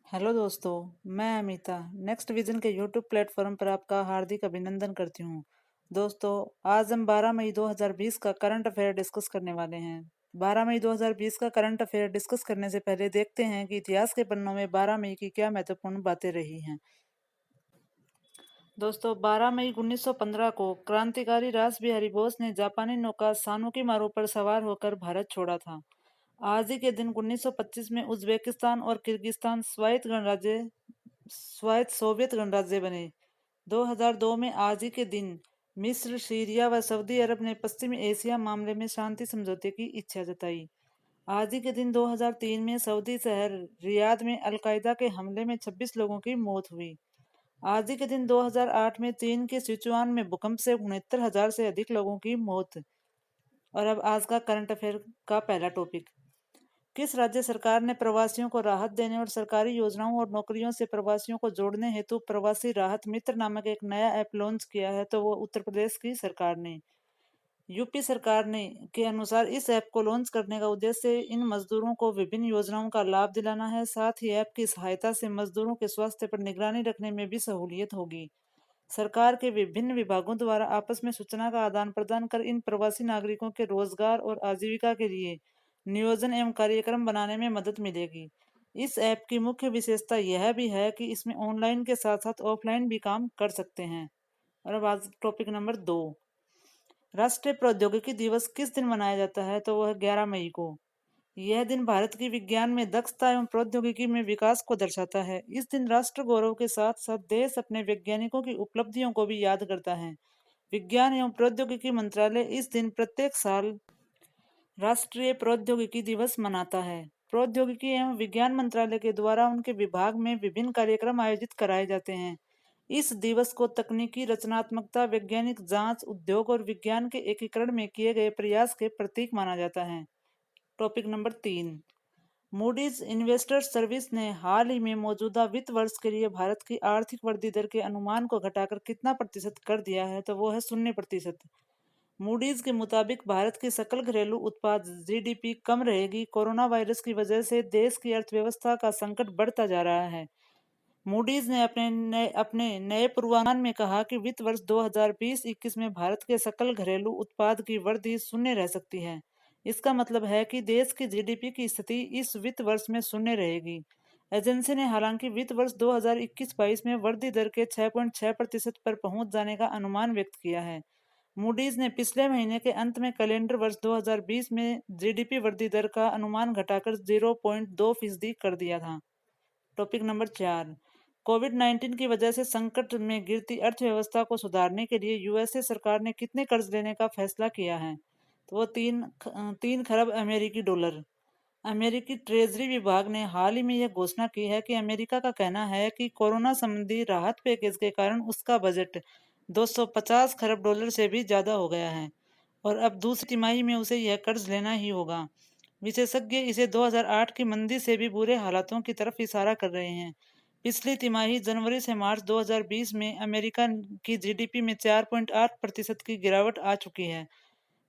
Hello दोस्तों, मैं Amita next vision के यूट्यूब प्लेटफॉर्म पर आपका हार्दिक अभिनंदन करती हूँ। दोस्तों, आज हम 12 मई 2020 का करंट अफेयर डिस्कस करने वाले हैं। 12 मई 2020 का करंट अफेयर डिस्कस करने से पहले देखते हैं कि इतिहास के पन्नों में 12 मई की क्या महत्वपूर्ण बातें रही हैं। दोस्तों, 12 मई 1915 को क्रांतिकारी रास बिहारी बोस ने जापानी नौका सानुकी मारू पर सवार होकर भारत छोड़ा था। आज ही के दिन 1925 में उज्बेकिस्तान और किर्गिस्तान स्वायत्त सोवियत गणराज्य बने। 2002 में आज ही के दिन मिस्र, सीरिया व सऊदी अरब ने पश्चिमी एशिया मामले में शांति समझौते की इच्छा जताई। आज ही के दिन 2003 में सऊदी शहर रियाद में अलकायदा के हमले में 26 लोगों की मौत हुई। आज ही के दिन 2008 में चीन के सिचुआन में भूकंप से 69,000 से अधिक लोगों की मौत। और अब आज का करंट अफेयर का पहला टॉपिक। किस राज्य सरकार ने प्रवासियों को राहत देने और सरकारी योजनाओं और नौकरियों से प्रवासियों को जोड़ने हेतु प्रवासी राहत मित्र नामक एक नया ऐप लॉन्च किया है? तो वो उत्तर प्रदेश की सरकार ने। यूपी सरकार ने के अनुसार इस ऐप को लॉन्च करने का उद्देश्य इन मजदूरों को विभिन्न योजनाओं का लाभ दिलाना है। साथ ही ऐप की सहायता से मजदूरों के स्वास्थ्य पर निगरानी रखने में भी सहूलियत होगी। सरकार के विभिन्न विभागों द्वारा आपस में सूचना का आदान प्रदान कर इन प्रवासी नागरिकों के रोजगार और आजीविका के लिए नियोजन एवं कार्यक्रम बनाने में मदद मिलेगी। इस ऐप की मुख्य विशेषता यह भी है कि इसमें ऑनलाइन के साथ साथ ऑफलाइन भी काम कर सकते हैं। और अब आज टॉपिक नंबर 2। राष्ट्रीय प्रौद्योगिकी दिवस किस दिन मनाया जाता है? तो वह 11 मई को। यह दिन भारत की विज्ञान में दक्षता एवं प्रौद्योगिकी में विकास को दर्शाता है। इस दिन राष्ट्र गौरव के साथ साथ देश अपने वैज्ञानिकों की उपलब्धियों को भी याद करता है। विज्ञान एवं प्रौद्योगिकी मंत्रालय इस दिन प्रत्येक साल राष्ट्रीय प्रौद्योगिकी दिवस मनाता है। प्रौद्योगिकी एवं विज्ञान मंत्रालय के द्वारा उनके विभाग में विभिन्न कार्यक्रम आयोजित कराए जाते हैं। इस दिवस को तकनीकी रचनात्मकता, वैज्ञानिक जांच, उद्योग और विज्ञान के एकीकरण में किए गए प्रयास के प्रतीक माना जाता है। Topic number 3। Moody's investors service ने हाल ही में मौजूदा वित्त वर्ष के लिए भारत की आर्थिक वृद्धि दर के अनुमान को घटाकर कितना प्रतिशत कर दिया है? तो वो है 0%। मूडीज के मुताबिक भारत की सकल घरेलू उत्पाद जीडीपी कम रहेगी। कोरोना वायरस की वजह से देश की अर्थव्यवस्था का संकट बढ़ता जा रहा है। मूडीज ने अपने नए पूर्वानुमान में कहा कि वित्त वर्ष 2020-21 में भारत के सकल घरेलू उत्पाद की वृद्धि शून्य रह सकती है। इसका मतलब है कि देश की जीडीपी की स्थिति इस वित्त वर्ष में शून्य रहेगी। एजेंसी ने हालांकि वित्त वर्ष 2021-22 में वृद्धि दर के 6.6% पर पहुंच जाने का अनुमान व्यक्त किया है। मूडीज ने पिछले महीने के अंत में कैलेंडर वर्ष 2020 में जीडीपी वृद्धि दर का अनुमान घटाकर 0.2% कर दिया था। Topic number 4। कोविड 19 की वजह से संकट में गिरती अर्थव्यवस्था को सुधारने के लिए यूएसए सरकार ने कितने कर्ज लेने का फैसला किया है? तो वो 3 खरब अमेरिकी डॉलर। अमेरिकी ट्रेजरी विभाग ने हाल ही में यह घोषणा की है कि अमेरिका का कहना है कि कोरोना संबंधी राहत पैकेज के कारण उसका बजट 250 खरब डॉलर से भी ज्यादा हो गया है और अब दूसरी तिमाही में उसे यह कर्ज लेना ही होगा। विशेषज्ञ इसे 2008 की मंदी से भी बुरे हालातों की तरफ इशारा कर रहे हैं। पिछली तिमाही जनवरी से मार्च 2020 में अमेरिका की जीडीपी में 4.8% की गिरावट आ चुकी है।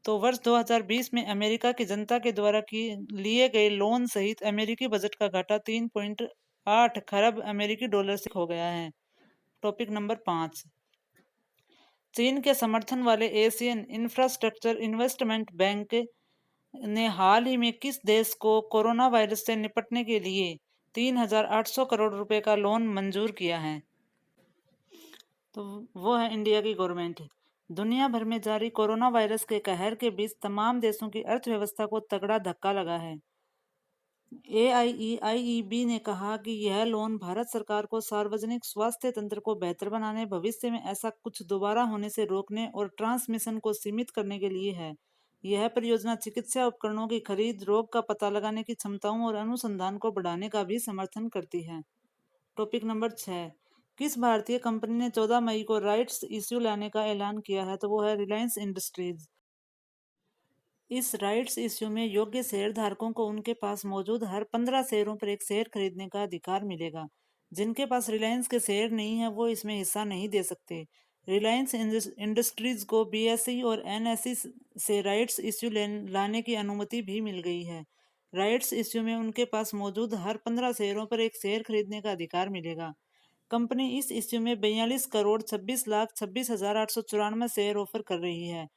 तो वर्ष 2020 में अमेरिका की जनता के द्वारा लिए गए लोन सहित अमेरिकी बजट का घाटा 3.8 खरब अमेरिकी डॉलर से हो गया है। Topic number 5। चीन के समर्थन वाले एशियन इंफ्रास्ट्रक्चर इन्वेस्टमेंट बैंक ने हाल ही में किस देश को कोरोना वायरस से निपटने के लिए 3,800 करोड़ रुपए का लोन मंजूर किया है? तो वो है इंडिया की गवर्नमेंट। दुनिया भर में जारी कोरोना वायरस के कहर के बीच तमाम देशों की अर्थव्यवस्था को तगड़ा धक्का लगा है। AIEIEB ने कहा कि यह लोन भारत सरकार को सार्वजनिक स्वास्थ्य तंत्र को बेहतर बनाने, भविष्य में ऐसा कुछ दोबारा होने से रोकने और ट्रांसमिशन को सीमित करने के लिए है। यह परियोजना चिकित्सा उपकरणों की खरीद, रोग का पता लगाने की क्षमताओं और अनुसंधान को बढ़ाने का भी समर्थन करती है। Topic number 6। किस भारतीय कंपनी ने 14 मई को राइट्स इश्यू लाने का ऐलान किया है? तो वो है रिलायंस इंडस्ट्रीज। इस राइट्स इश्यू में योग्य शेयर धारकों को उनके पास मौजूद हर 15 शेयरों पर एक शेयर खरीदने का अधिकार मिलेगा। जिनके पास रिलायंस के शेयर नहीं है वो इसमें हिस्सा नहीं दे सकते। रिलायंस इंडस्ट्रीज को बीएसई और एनएसई से राइट्स इश्यू लाने की अनुमति भी मिल गई है। राइट्स इश्यू में उनके पास मौजूद हर 15 शेयरों पर एक शेयर खरीदने का अधिकार मिलेगा। कंपनी इस इश्यू में 42 करोड़ 26 लाख 26 हजार 894 शेयर ऑफर कर रही है।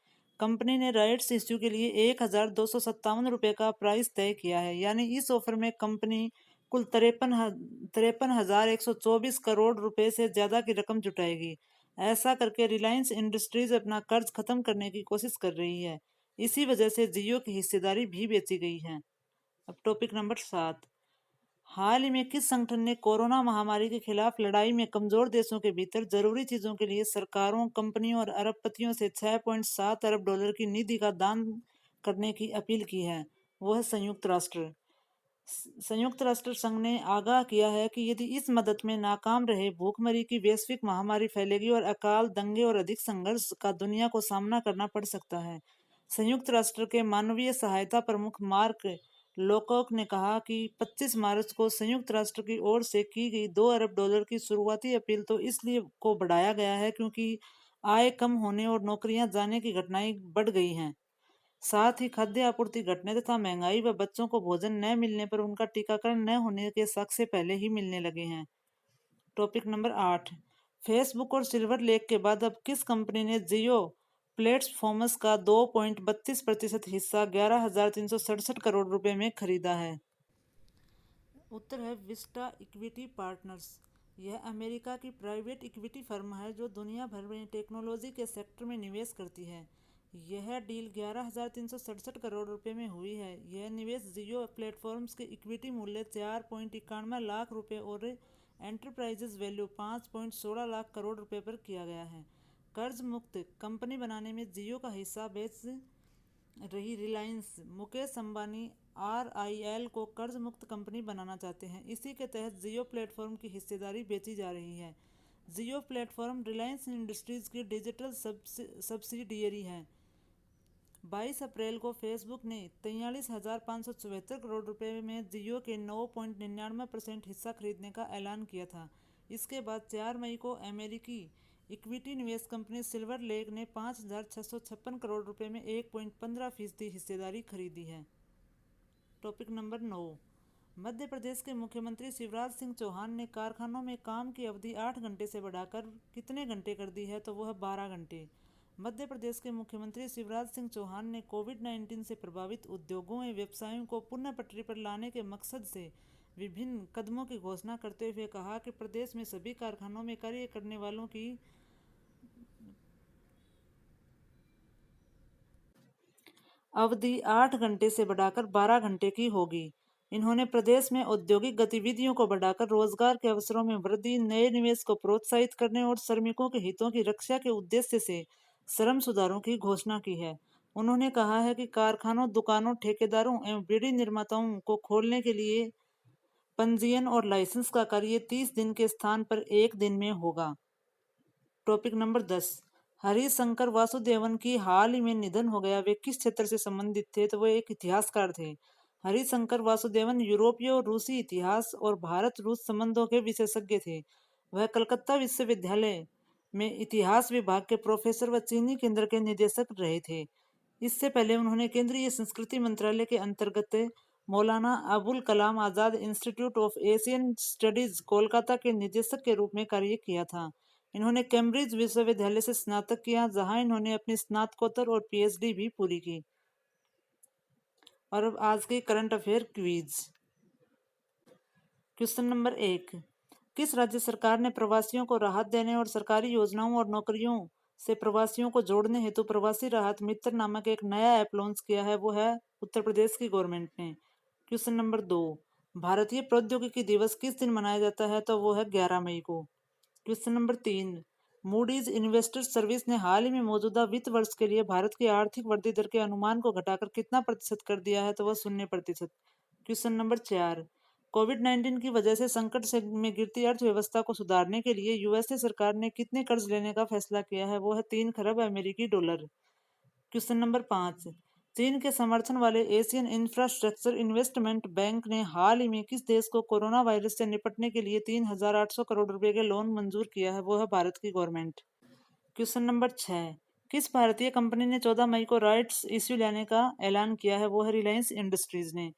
कंपनी ने राइट्स इश्यू के लिए 1,257 रुपये का प्राइस तय किया है, यानी इस ऑफर में कंपनी कुल 53,124 करोड़ रुपए से ज्यादा की रकम जुटाएगी। ऐसा करके रिलायंस इंडस्ट्रीज अपना कर्ज खत्म करने की कोशिश कर रही है। इसी वजह से जियो की हिस्सेदारी भी बेची गई है। अब टॉपिक नंबर 7। हाल ही में किस संगठन ने कोरोना महामारी के खिलाफ लड़ाई में कमजोर देशों के भीतर जरूरी चीजों के लिए सरकारों, कंपनियों और अरबपतियों से 6.7 अरब डॉलर की निधि का दान करने की अपील की है? वो है संयुक्त राष्ट्र। संयुक्त राष्ट्र संघ ने आगाह किया है कि यदि इस मदद में नाकाम रहे, भूखमरी की वैश्विक महामारी फैलेगी और अकाल, दंगे और अधिक संघर्ष का दुनिया को सामना करना पड़ सकता है। संयुक्त राष्ट्र के मानवीय सहायता प्रमुख मार्क लोकॉक ने कहा कि 25 मार्च को संयुक्त राष्ट्र की ओर से की गई 2 अरब डॉलर की शुरुआती अपील तो इसलिए को बढ़ाया गया है क्योंकि आय कम होने और नौकरियां जाने की घटनाएं बढ़ गई हैं। साथ ही खाद्य आपूर्ति घटने तथा महंगाई व बच्चों को भोजन न मिलने पर उनका टीकाकरण न होने के शक से पहले ही मिलने लगे हैं। Topic number 8। फेसबुक और सिल्वर लेक के बाद अब किस कंपनी ने जियो प्लेटफॉर्म्स का 2.32% हिस्सा 11,367 करोड़ रुपए में खरीदा है? उत्तर है विस्टा इक्विटी पार्टनर्स। यह अमेरिका की प्राइवेट इक्विटी फर्म है जो दुनिया भर में टेक्नोलॉजी के सेक्टर में निवेश करती है। यह डील 11,367 करोड़ रुपए में हुई है। यह निवेश जियो प्लेटफॉर्म्स के इक्विटी मूल्य 4.91 लाख रुपए और एंटरप्राइजेज वैल्यू 5.16 लाख करोड़ रुपए पर किया गया है। कर्ज मुक्त कंपनी बनाने में जियो का हिस्सा बेच रही रिलायंस मुकेश अंबानी RIL को कर्ज मुक्त कंपनी बनाना चाहते हैं। इसी के तहत जियो प्लेटफॉर्म की हिस्सेदारी बेची जा रही है। जियो प्लेटफॉर्म रिलायंस इंडस्ट्रीज की डिजिटल सब्सिडियरी है। 22 अप्रैल को फेसबुक ने 43,574 करोड़ रुपए में जियो के 9.99% हिस्सा खरीदने का ऐलान किया था। इसके बाद 4 मई को अमेरिकी इक्विटी निवेश कंपनी सिल्वर लेक ने 5,656 करोड़ रुपए में 1.15% हिस्सेदारी खरीदी है। Topic number 9। मध्य प्रदेश के मुख्यमंत्री शिवराज सिंह चौहान ने कारखानों में काम की अवधि 8 घंटे से बढ़ाकर कितने घंटे कर दी है? तो वह 12 घंटे। मध्य प्रदेश के मुख्यमंत्री शिवराज सिंह चौहान ने कोविड-19 से प्रभावित उद्योगों एवं व्यवसायों को पुनः पटरी पर लाने के मकसद से विभिन्न कदमों की घोषणा करते हुए कहा कि प्रदेश में सभी कारखानों में कार्य करने वालों की अवधि 8 घंटे से बढ़ाकर 12 घंटे की होगी। इन्होंने प्रदेश में औद्योगिक गतिविधियों को बढ़ाकर रोजगार के अवसरों में वृद्धि, नए निवेश को प्रोत्साहित करने और श्रमिकों के हितों की रक्षा के उद्देश्य से श्रम सुधारों की घोषणा की है। उन्होंने कहा है कि कारखानों, दुकानों, ठेकेदारों एवं बीड़ी निर्माताओं को खोलने के लिए पंजीयन और लाइसेंस का कार्य 30 दिन के स्थान पर 1 दिन में होगा। Topic number 10। हरिशंकर वासुदेवन की हाल ही में निधन हो गया। वे किस क्षेत्र से संबंधित थे? तो वे एक इतिहासकार थे। हरिशंकर वासुदेवन यूरोपीय और रूसी इतिहास और भारत रूस संबंधों के विशेषज्ञ थे। वह कलकत्ता विश्वविद्यालय में इतिहास विभाग के प्रोफेसर व चीनी केंद्र के निदेशक रहे थे। इससे पहले उन्होंने केंद्रीय संस्कृति मंत्रालय के अंतर्गत Maulana Abul Kalam Azad institute of Asian studies Kolkata के निदेशक के रूप में कार्य किया था। इन्होंने कैम्ब्रिज विश्वविद्यालय से स्नातक किया, जहां इन्होंने अपनी स्नातकोत्तर और PhD भी पूरी की। और अब आज के current affair quiz. Question number 1। किस राज्य सरकार ने प्रवासियों को राहत देने और सरकारी योजनाओं और नौकरियों से प्रवासियों को जोड़ने हेतु प्रवासी राहत मित्र नामक एक नया ऐप लॉन्च किया है? वो है उत्तर प्रदेश की गवर्नमेंट ने। Question number 2। भारतीय प्रौद्योगिकी दिवस किस दिन मनाया जाता है? तो वो है 11 मई को। Question number 3। Moody's investors service ने हाल ही में मौजूदा वित्त वर्ष के लिए भारत की आर्थिक वृद्धि दर के अनुमान को घटाकर कितना प्रतिशत कर दिया है? तो वह 0%। Question number 4। कोविड-19 की वजह से संकट से में गिरती अर्थव्यवस्था को सुधारने के लिए USA सरकार ने कितने कर्ज लेने का फैसला किया है? वो है 3 खरब अमेरिकी डॉलर। Question number 5। चीन के समर्थन वाले एशियन इंफ्रास्ट्रक्चर इन्वेस्टमेंट बैंक ने हाल ही में किस देश को कोरोना वायरस से निपटने के लिए 3,800 करोड़ रुपए के लोन मंजूर किया है? वो है भारत की गवर्नमेंट। Question number 6। किस भारतीय कंपनी ने 14 मई को राइट्स इश्यू लेने का ऐलान किया है? वो है रिलायंस इंडस्ट्रीज ने।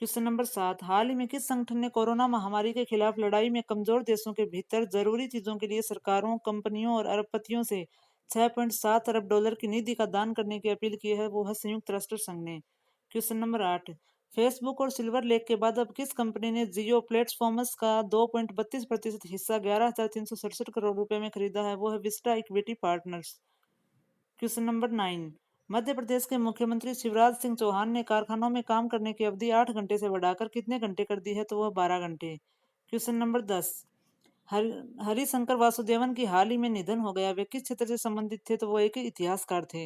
क्वेश्चन नंबर 7, हाल ही में किस संगठन ने कोरोना महामारी के खिलाफ लड़ाई में कमजोर देशों के भीतर जरूरी चीजों के लिए सरकारों, कंपनियों और अरबपतियों से 6.7 अरब डॉलर की निधि का दान करने की अपील की है? वो है संयुक्त राष्ट्र संघ ने। क्वेश्चन नंबर 8, फेसबुक और सिल्वर लेक के बाद अब किस कंपनी ने जियो प्लेटफॉर्म्स का 2.32% हिस्सा 11,367 करोड़ रुपए में खरीदा है? वो है Vista equity partners. Question number 9, Madhya Pradesh के मुख्यमंत्री शिवराज सिंह चौहान ने कारखानों में काम करने की अवधि 8 घंटे से बढ़ाकर कितने घंटे कर दी है? तो वह 12 घंटे। क्वेश्चन नंबर 10, हरिशंकर वासुदेवन की हाल ही में निधन हो गया, वे किस क्षेत्र से संबंधित थे? तो वो एक इतिहासकार थे।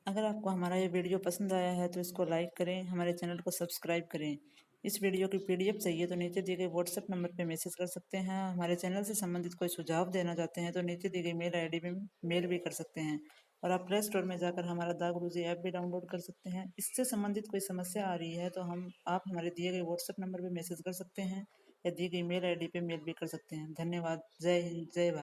अगर आपको हमारा ये वीडियो पसंद आया है तो इसको लाइक करें, हमारे चैनल को सब्सक्राइब करें। इस वीडियो की पीडीएफ चाहिए तो नीचे दिए गए व्हाट्सएप नंबर पे मैसेज कर सकते हैं। हमारे चैनल से संबंधित कोई सुझाव देना चाहते हैं तो नीचे दी गई मेल आईडी में मेल भी कर सकते हैं। और आप प्ले स्टोर में जाकर हमारा दा गुरुजी ऐप भी डाउनलोड कर सकते हैं। इससे संबंधित कोई समस्या आ रही है तो आप हमारे दिए गए व्हाट्सएप नंबर पर मैसेज कर सकते हैं या दी गई मेल आईडी पे मेल भी कर सकते हैं। धन्यवाद। जय हिंद, जय भारत।